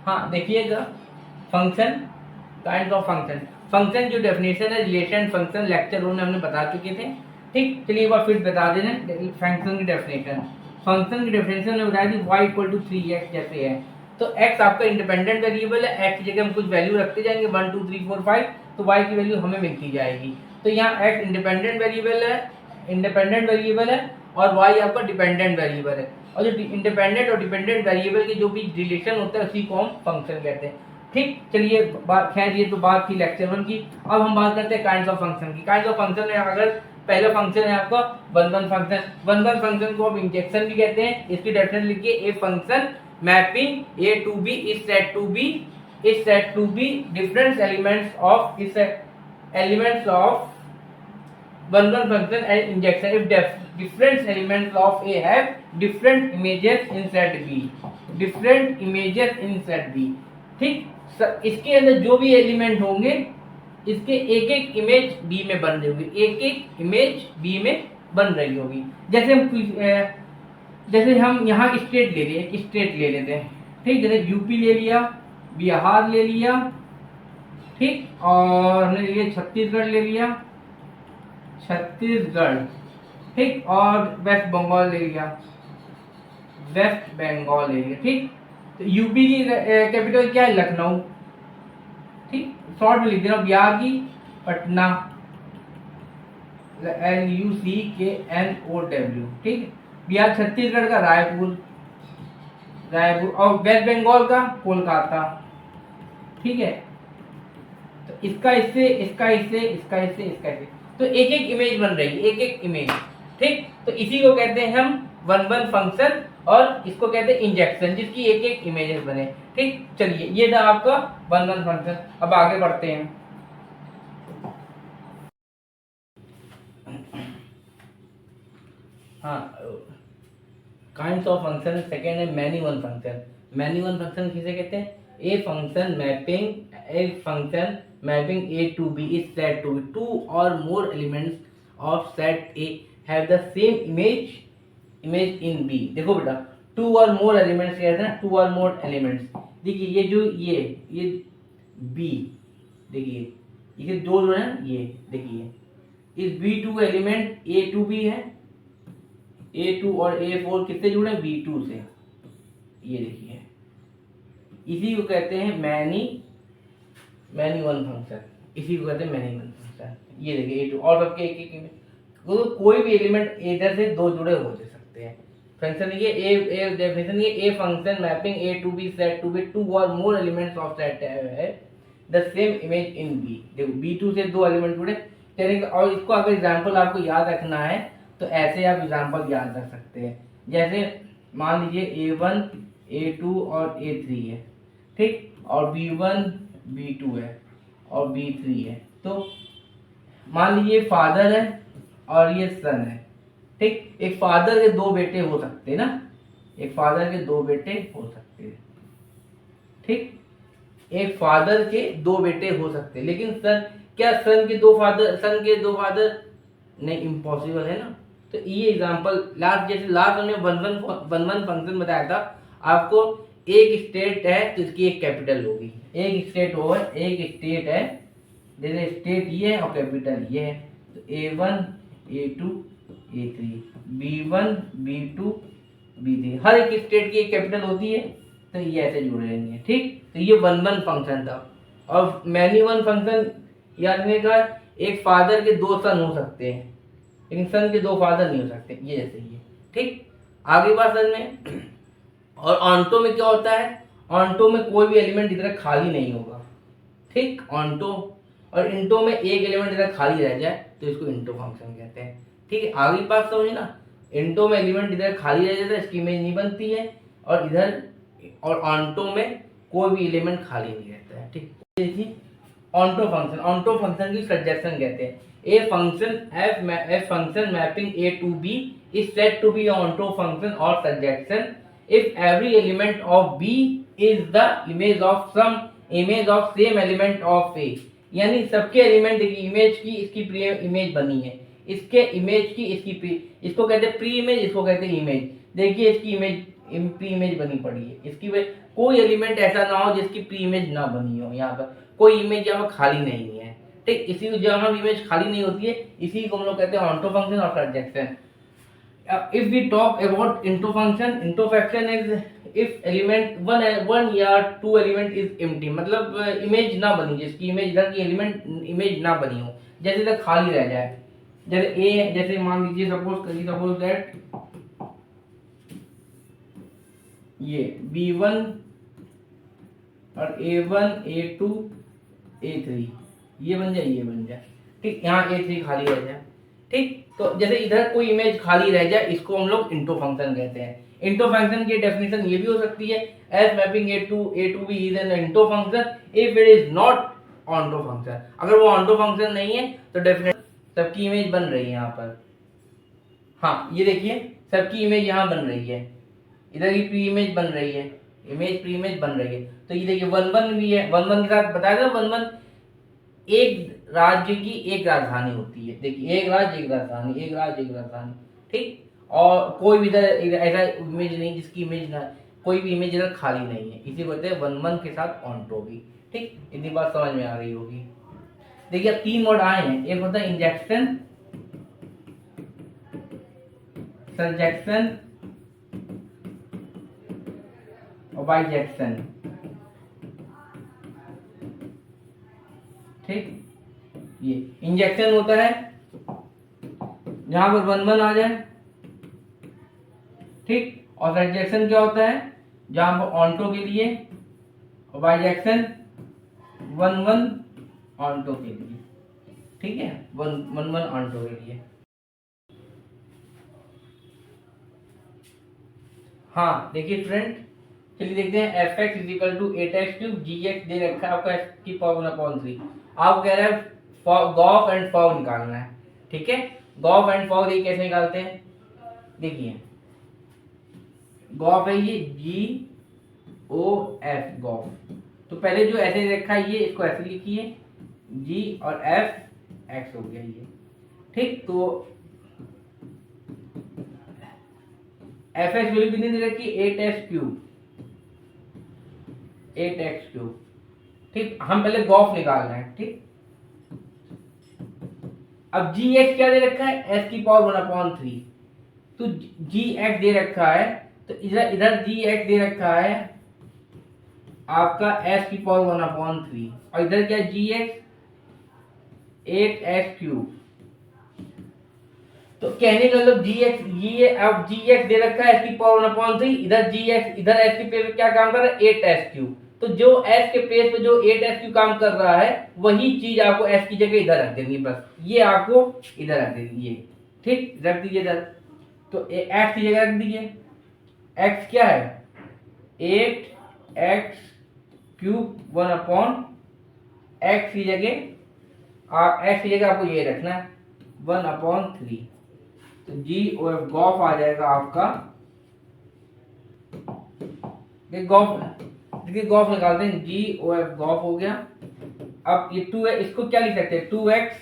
हाँ देखिए जरा, function, kind of function, function जो डेफिनेशन है रिलेशन फंक्शन लेक्चर में हमने बता चुके थे। ठीक, चलिए एक बार फिर बता दे रहे फंक्शन की डेफिनेशन। फंक्शन की डेफिनेशन में बताया थी y इक्वल टू 3x जैसे है, तो x आपका इंडिपेंडेंट वेरिएबल है, x की जगह हम कुछ वैल्यू रखते जाएंगे 1 2 3 4 5, तो y की वैल्यू हमें मिलती जाएगी। तो यहाँ x इंडिपेंडेंट वेरिएबल है और y आपका डिपेंडेंट वेरिएबल है, और जो इंडिपेंडेंट और डिपेंडेंट वेरिएबल के जो भी रिलेशन होता है उसी को हम फंक्शन कहते हैं। ठीक, चलिए बात, खैर ये तो बात थी लेक्चर 1 की। अब हम बात करते हैं काइंड्स ऑफ फंक्शन की। काइंड्स ऑफ फंक्शन में अगर पहला फंक्शन है आपका one one function, one one function को आप इंजेक्शन भी कहते हैं। इसकी डेफिनेशन लिखिए, a function mapping A to B is said to be different elements of one function and injection if different elements of A have different images in set B। ठीक, इसके अंदर जो भी एलिमेंट होंगे इसके एक एक इमेज बी में बन रही होगी, एक एक इमेज बी में बन रही होगी। जैसे हम यहाँ स्टेट ले लिए, स्टेट ले लेते हैं। ठीक, जैसे यूपी ले लिया, बिहार ले लिया, ठीक, और हमने ले लिया छत्तीसगढ़ ले लिया, छत्तीसगढ़, ठीक, और वेस्ट बंगाल ले लिया, वेस्ट बंगाल ले लिया। ठीक, तो यूपी की कैपिटल क्या है? लखनऊ। ठीक, शॉर्ट में लिख दे रहा हूँ, बिहार की पटना, LUCKNOW। ठीक, बिहार, छत्तीसगढ़ का रायपुर, और वेस्ट बंगाल का कोलकाता। ठीक है, तो इसका इससे, इसका इससे, इसका इससे, इसका इससे, तो एक एक इमेज बन रही है, एक एक इमेज। ठीक, तो इसी को कहते हैं हम वन वन फंक्शन, और इसको कहते हैं इंजेक्शन, जिसकी एक एक इमेजेस बने। ठीक, चलिए ये था आपका वन वन फंक्शन। अब आगे बढ़ते हैं। हाँ, काइंड्स ऑफ फंक्शन सेकेंड है many one function. Many one function किसे कहते हैं? A function mapping A to B is said to B two or more elements of set A have the same image in B. देखो बेटा, to or more elements कहते हैं, to or more elements. देखिए ये जो ये B, देखिए ये दो जो है, ये देखिए इस B2 एलिमेंट A2B है, A2 और A4 किससे जुड़े? B2 से। ये देखिए, इसी को कहते हैं मैनी वन फंक्शन, इसी को कहते हैं मैनी वन फंक्शन। ये देखिए A2 और सबके एक एक इमेज, कोई भी एलिमेंट इधर से दो जुड़े हो सकते हैं। फंक्शन ये ए डेफिनेशन ये a function mapping A to B set to B two or more elements of set है the same image in B. देखो B2 से दो एलिमेंट जुड़े, और इसको अगर एग्जांपल आपको याद रखना है तो ऐसे आप एग्जांपल याद रख सकते हैं। जैसे मान लीजिए A1 A2 और A3 है, ठीक, और B1 B2 है और B3 है। तो मान लीजिए फादर है और ये सन है। ठीक, एक फादर के दो बेटे हो सकते हैं ना, एक फादर के दो बेटे हो सकते हैं। ठीक, एक फादर के दो बेटे हो सकते हैं, लेकिन क्या सन के दो फादर नहीं, इम्पॉसिबल है ना। तो ये एग्जांपल जैसे लास्ट हमने वन वन फंक्शन बताया था आपको। एक स्टेट है तो इसकी एक कैपिटल होगी, एक स्टेट है, जैसे स्टेट ये है और कैपिटल ये है। तो A1 A2 A3 B1 B2 B3, हर एक स्टेट की एक कैपिटल होती है, तो ये ऐसे जुड़े रहेंगे। ठीक, तो ये वन वन फंक्शन था। और मैनी वन फंक्शन याद रखने का, एक फादर के दो सन हो सकते हैं लेकिन सन के दो फादर नहीं हो सकते, ये जैसे ये। ठीक, आगे बात सन में। और ऑन्टो में क्या होता है? ऑन्टो में कोई भी एलिमेंट इधर खाली नहीं होगा। ठीक, ऑन्टो और इंटो में एक एलिमेंट इधर खाली रह जाए तो इसको इंटो फंक्शन कहते हैं। ठीक है, आगे बात समझे ना। इंटो में एलिमेंट इधर खाली रह जाता है, इसकी इमेज नहीं बनती है, और इधर और ऑन्टो में कोई भी एलिमेंट खाली नहीं रहता है। ठीक, देखिए ऑन्टो फंक्शन की सजेशन कहते हैं। A function mapping A to B is said to be onto function or सजेशन if every element of B is the image of same element of A. यानी सबके एलिमेंट देखिए, इमेज की इसकी प्री इमेज बनी है, इसके इमेज की इसकी इसको कहते हैं प्री इमेज, इसको कहते हैं इमेज। देखिए इसकी इमेज प्री इमेज बनी पड़ी है, इसकी कोई एलिमेंट ऐसा ना हो जिसकी प्री इमेज ना बनी हो। यहाँ पर कोई इमेज यहाँ पर खाली नहीं है, ठीक। इसी को जब हम इमेज खाली नहीं होती है, इसी को हम लोग कहते हैं ऑन्टो फंक्शन और सर्जेक्शन। If we talk about इंटोफंक्शन is if element one या two element is empty, मतलब इमेज ना बनी, जिसकी इमेज इधर की एलिमेंट इमेज ना बनी हो, जैसे इधर खाली रह जाए। जैसे ए, जैसे मान लीजिए सपोज दैट ये B1 और A1 A2 A3 ये बन जाए, ठीक। यहाँ A3 खाली रह जाए, ठीक। तो जैसे इधर कोई इमेज खाली रह जाए, इसको हम लोग इंटो फंक्शन कहते हैं। इंटो फंक्शन की डेफिनेशन ये भी हो सकती है as mapping A2B is an into function if it is not onto function. अगर वो ऑन्टो फंक्शन नहीं है तो डेफिनेट सबकी इमेज बन रही है यहाँ पर। हाँ, ये देखिए सबकी इमेज यहाँ बन रही है, इधर की प्री इमेज बन रही है, प्री इमेज बन रही है। तो ये देखिए 1 1 भी है, 1 1 के साथ बताया था 1 1 एक राज्य की एक राजधानी होती है। देखिए एक राज्य एक राजधानी, ठीक। और कोई भी इधर ऐसा इमेज नहीं जिसकी इमेज ना, कोई भी इमेज इधर खाली नहीं है, इसी को कहते हैं 1 1 के साथ ऑन्टो भी, ठीक। इतनी बात समझ में आ रही होगी। देखिए अब 3 वर्ड आए हैं, एक होता है इंजेक्शन, सर्जेक्शन और बाइजेक्शन, ठीक। ये इंजेक्शन होता है जहां पर 1 1 आ जाए, ठीक। और सर्जेक्शन क्या होता है जहां पर ऑन्टो के लिए, और बाइजेक्शन 1 1 ऑन्टो के लिए, ठीक है, 1 1 ऑन्टो के लिए। हाँ देखिए फ्रेंड, चलिए देखते हैं fx is equal to 8x³ gx दे रखा है आपका x की पावर 1/3। आपको कह रहा है गॉफ एंड फॉग निकालना है, ठीक है। गॉफ एंड फॉग देखिए कैसे निकालते हैं। देखिए गॉफ है ये GOF गॉफ। तो पहले जो ऐसे रखा है ये, इसको ऐसे लिखिए, G और F x हो गया ये, ठीक। तो fx वैल्यू कितनी दे रखी है 8x³, ठीक। हम पहले गॉफ निकालना है, ठीक। अब gx क्या दे रखा है s की पावर 1/3। तो gx दे रखा है, तो इधर gx दे रखा है आपका s की पावर 1/3, और इधर क्या gx 8x³। तो कहने का मतलब gx, ये अब gx दे रखा है s की पावर 1/3, इधर gx इधर s की प्लेस पे क्या काम कर रहा है 8s³। तो जो s के प्लेस पे जो 8s³ काम कर रहा है, वही चीज आपको s की जगह इधर रख देनी, बस ये आपको इधर रख देनी, ये ठीक रख दीजिए इधर। तो x की जगह रख दीजिए, x क्या है 8x³ 1/x की जगह, x की जगह आपको ये रखना है 1/3। तो GOF गॉफ आ जाएगा आपका, देखिए गॉफ निकालते हैं, GOF गॉफ हो गया। अब ये 2 है, इसको क्या लिख सकते हैं 2x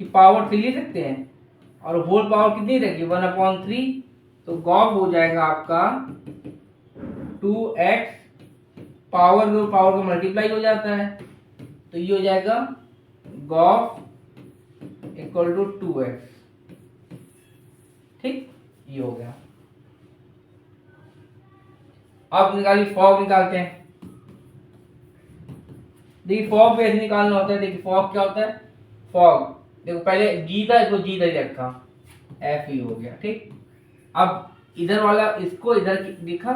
की पावर 3 लिख सकते हैं, और होल पावर कितनी रहेगी 1/3। तो गॉफ हो जाएगा आपका 2x, पावर को मल्टीप्लाई हो जाता है, तो ये हो जाएगा गॉफ इक्वल टू 2x, ठीक। ये हो गया। अब निकालिए फॉग निकालते हैं। देखिए फॉग कैसे निकालना होता है। देखिए फॉग क्या होता है, फॉग देखो पहले g था, इसको g इधर रखा, f ही हो गया, ठीक। अब इधर वाला इसको इधर लिखा,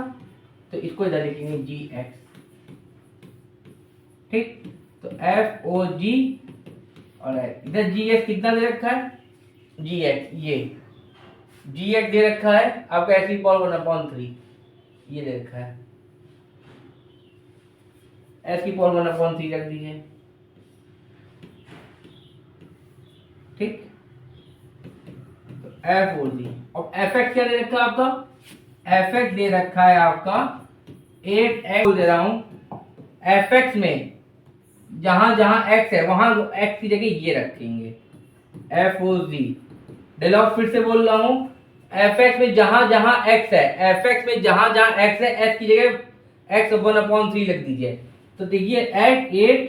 तो इसको इधर लिखेंगे gx, ठीक। तो FOG और इधर gx कितना दे रखा है gx, ये gx दे रखा है आपका ऐसी पावर 1/3, ये दे रखा है s की पावर 1/3 रख दीजिए, ठीक। तो FOG और fx क्या दे रखा है आपका, fx दे रखा है आपका 8x दे रहा हूं। fx में जहां जहां x है वहां x की जगह ये रखेंगे FOG। डायलॉग फिर से बोल रहा हूं, एफ एक्स में जहां जहां एक्स है, एफ एक्स में जहां जहां एक्स है, एस की जगह एक्स 1/3 रख दीजिए। तो देखिए एट 8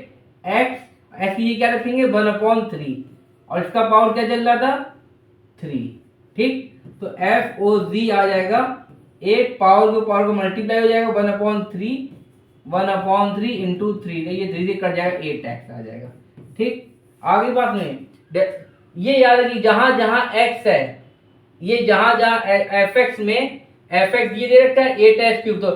एक्स, एस की क्या रखेंगे 1/3, और इसका पावर क्या चल रहा था 3। ठीक, तो एफ ओ जी आ जाएगा 8 पावर को मल्टीप्लाई हो जाएगा 1/3 इंटू 3, ये 3 से कट जाएगा 8x आ जाएगा। ठीक, आगे बात में ये याद है कि जहां जहां x है, ये जहां जहां एफ एक्स में एफ एक्स ये दे रखा है 8x3, तो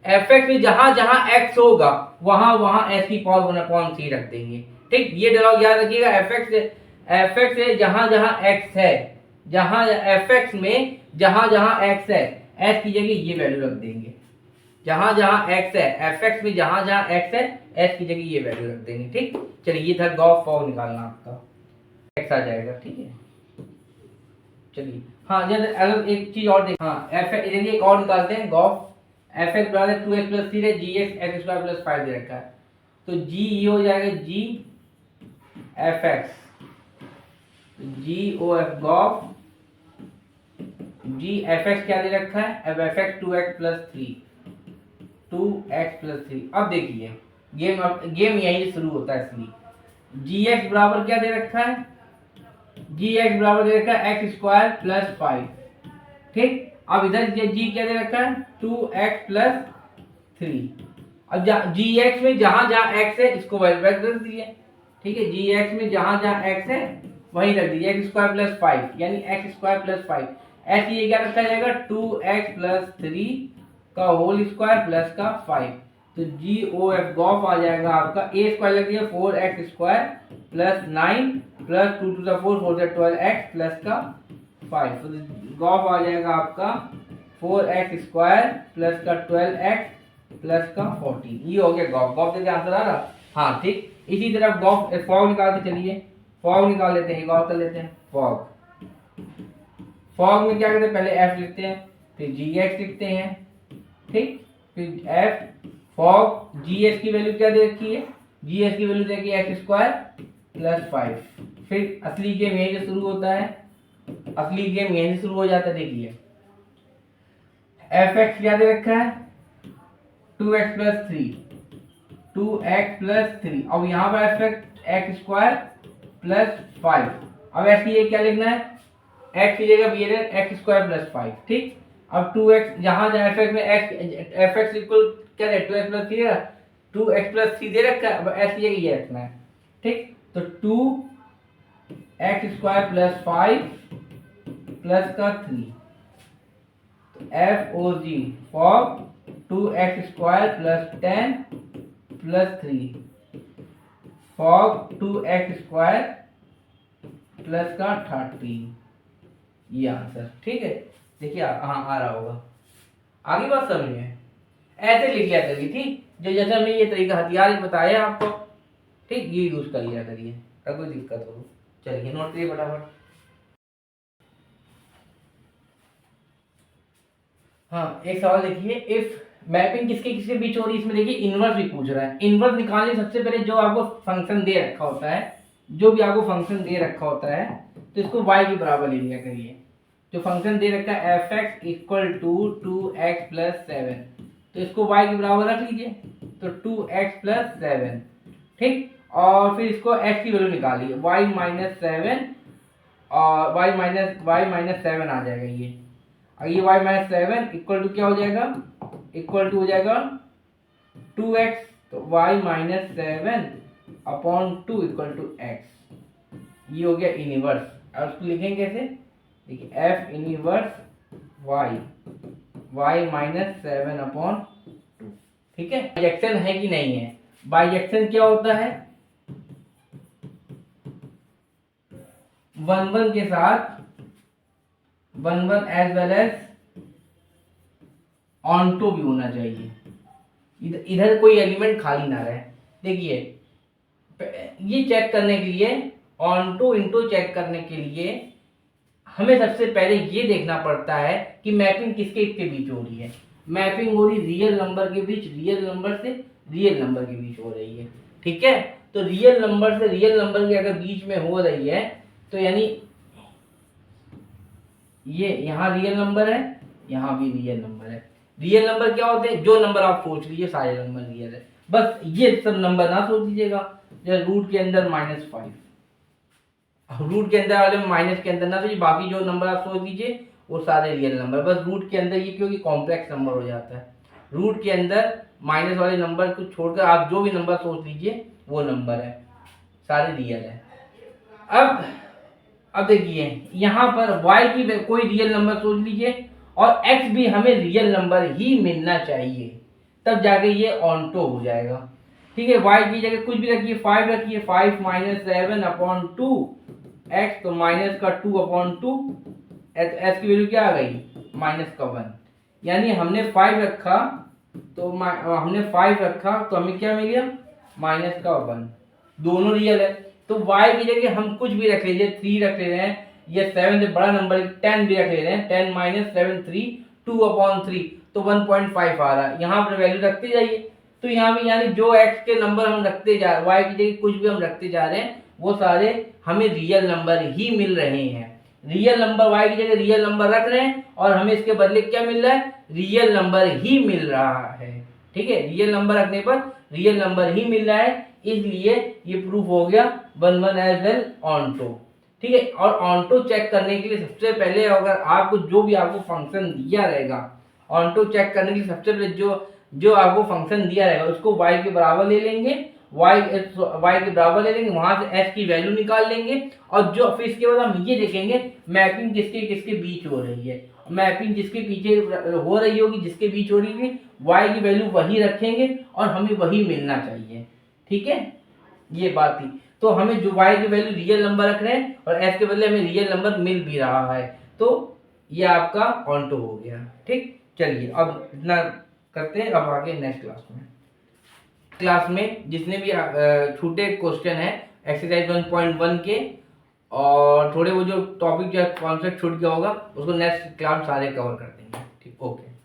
एफ एक्स में जहां जहां x होगा वहां वहां s की पावर 1/3 रख देंगे। ठीक, ये डायलॉग याद रखिएगा। एफ एक्स है जहां जहां x है, जहां एफ एक्स में जहां जहां x है, s की जगह ये वैल्यू रख देंगे। जहां जहां x है, एफ एक्स में जहां जहां x है, s की जगह ये वैल्यू रख देंगे। ठीक, चलिए ये था गॉस फॉर्म निकालना आपका, x आ जाएगा। ठीक है, चलिए हाँ, जैसे अगर एक चीज और देख, हाँ एफ देखिए एक और निकालते हैं गॉफ। एफ एक्स बराबर 2x + 3 है, जी एक्स एक्स स्क्वायर + 5 दे रखा है, तो जी ये हो जाएगा जी एफ एक्स, जी ओ एफ गॉफ, जी एफ एक्स क्या दे रखा है, अब एफ एक्स 2x + 3, 2x + 3। अब देखिए गेम यहीं से शुरू होता है, इसलिए जी एक्स बराबर क्या दे रखा है, जी एक्स बराबर दे रखा है x² + 5। ठीक, अब इधर जी क्या दे रखा है 2x + 3। अब जी एक्स में जहां जहां x है इसको वैल्यू रख दिए। ठीक है, जी एक्स में जहां जहां x है वहीं रख दीजिए x² + 5, यानी x² + 5। ऐसे ये क्या रखा जाएगा 2x + 3 का होल स्क्वायर प्लस का 5, तो जी ओ एफ गॉफ आ जाएगा आपका a² लग गया 4x² + 9 + 2 to the 4 4 से 12x प्लस का 5, तो गॉफ आ जाएगा आपका 4x² प्लस का 12x प्लस का 14। ये हो गया गॉफ। गॉफ देके आंसर आ रहा। हाँ ठीक, इसी तरह गॉफ फॉग निकाल के चलिए, फॉग निकाल लेते हैं, एक और कर लेते हैं फॉग। फॉग में क्या करते हैं, पहले f लिखते हैं, फिर जी एक्स लिखते हैं। ठीक, फिर f फॉग जी एक्स की वैल्यू क्या दे रखी है, जी एक्स की वैल्यू दे रखी है x² + 5। फिर असली गेम यहीं से शुरू होता है, असली गेम यहीं से शुरू हो जाता है। देखिए एफ एक्स क्या दे रखा है 2x + 3, 2x + 3। अब यहाँ पर x² + 5। अब ऐसे ये क्या लिखना है, x की जगह ये x² + 5। ठीक, अब 2x जहां जहां एफ एक्स में एफ एक्स इक्वल क्या है 2x + 3 है, 2x + 3 दे रखा है, अब x की जगह ये रखना है। ठीक, तो 2x² + 5 प्लस का 3, तो f o g fog 2x² + 10 + 3 fog 2x² plus का 13, ये आंसर। ठीक है, देखिए हाँ आ रहा होगा। आगे बात समझ में, ऐसे लिख लिया करिए। ठीक, जो जैसे हमने ये तरीका हथियार बताया आपको, ठीक ये यूज कर लिया करिए, अगर कोई दिक्कत हो। चलिए नोट करिए फटाफट। हाँ एक सवाल देखिए, इफ मैपिंग किसके किसके बीच हो रही है, इसमें देखिए इनवर्स भी पूछ रहा है। इनवर्स निकालने सबसे पहले जो आपको फंक्शन दे रखा होता है, जो भी आपको फंक्शन दे रखा होता है, तो इसको y के बराबर ले लिया करिए। जो फंक्शन दे रखा है F x equal to 2x + 7, तो इसको y के बराबर रख लीजिए, तो 2x + 7। ठीक, और फिर इसको x की वैल्यू निकालिए y - 7, और y - 7 आ जाएगा ये। और ये y - 7 इक्वल टू क्या हो जाएगा, इक्वल टू हो जाएगा 2x, तो y - 7 upon 2 equal to x। ये हो गया इनवर्स। और उसको लिखेंगे कैसे, देखिए f इनवर्स y - 7 अपॉन 2। ठीक है, बाइजेक्शन है कि नहीं है, बाइजेक्शन क्या होता है 1 1 के साथ 1 1 as well as onto भी होना चाहिए, इधर कोई एलिमेंट खाली ना रहे। देखिए ये चेक करने के लिए, ऑन टू इनटू चेक करने के लिए हमें सबसे पहले ये देखना पड़ता है कि मैपिंग किसके किसके बीच हो रही है। मैपिंग हो रही रियल नंबर के बीच, रियल नंबर से रियल नंबर के बीच हो रही है। ठीक है, तो रियल नंबर से रियल नंबर के अगर बीच में हो रही है, तो यानी ये यहाँ रियल नंबर है, यहाँ भी रियल नंबर है। रियल नंबर क्या होते हैं, जो नंबर आप सोच लीजिए सारे नंबर रियल है, बस ये सब नंबर ना सोच लीजिएगा। जैसे रूट के अंदर -5, रूट के अंदर वाले माइनस के अंदर ना सोचिए, बाकी जो नंबर आप सोच लीजिए वो सारे रियल नंबर। बस रूट के अंदर ये क्योंकि कॉम्प्लेक्स नंबर हो जाता है, रूट के अंदर माइनस वाले नंबर को छोड़कर आप जो भी नंबर सोच लीजिए वो नंबर है, सारे रियल है। अब देखिए यहाँ पर y की कोई रियल नंबर सोच लीजिए और x भी हमें रियल नंबर ही मिलना चाहिए, तब जाके ये ऑनटो हो जाएगा। ठीक है, y की जगह कुछ भी रखिए, 5 रखिए, 5 - 7/2 x, तो माइनस का 2/2, s की वैल्यू क्या आ गई, -1। यानी हमने 5 रखा तो हमें क्या मिल गया, -1। दोनों रियल है, तो y की जगह हम कुछ भी रख लीजिए, 3 रख ले रहे हैं, या 7 से बड़ा नंबर 10 भी रख ले रहे हैं, 10 - 7 3, 2/3, तो 1.5 आ रहा है। यहाँ पर वैल्यू रखते जाइए, तो यहाँ भी यानी जो x के नंबर हम रखते जा रहे हैं, y की जगह कुछ भी हम रखते जा रहे हैं, वो सारे हमें रियल नंबर ही मिल रहे हैं। रियल नंबर y की जगह रियल नंबर रख रहे हैं और हमें इसके बदले क्या मिल रहा है, रियल नंबर ही मिल रहा है। ठीक है, रियल नंबर रखने पर रियल नंबर ही मिल रहा है, इसलिए ये प्रूफ हो गया 1 एज वेल ऑनटो। ठीक है, और ऑनटो चेक करने के लिए सबसे पहले अगर आपको जो भी आपको फंक्शन दिया रहेगा, ऑनटो चेक करने के लिए सबसे पहले जो आपको फंक्शन दिया रहेगा उसको y के बराबर ले लेंगे, y के बराबर ले लेंगे, वहां से s की वैल्यू निकाल लेंगे, और जो फिर इसके बाद हम ये देखेंगे मैपिंग किसके किसके बीच हो रही है। मैपिंग जिसके पीछे हो रही होगी, जिसके बीच हो रही होगी, y की वैल्यू वही रखेंगे और हमें वही मिलना चाहिए। ठीक है, ये बात थी। तो हमें जो y की वैल्यू रियल नंबर रख रहे हैं और s के बदले हमें रियल नंबर मिल भी रहा है, तो ये आपका ऑनटो हो गया। ठीक, चलिए अब इतना करते हैं, अब आगे नेक्स्ट क्लास में जितने भी छूटे क्वेश्चन है एक्सरसाइज 1.1 के, और थोड़े वो जो टॉपिक जो कॉन्सेप्ट छूट गया होगा उसको नेक्स्ट क्लास सारे कवर कर देंगे। ठीक, ओके।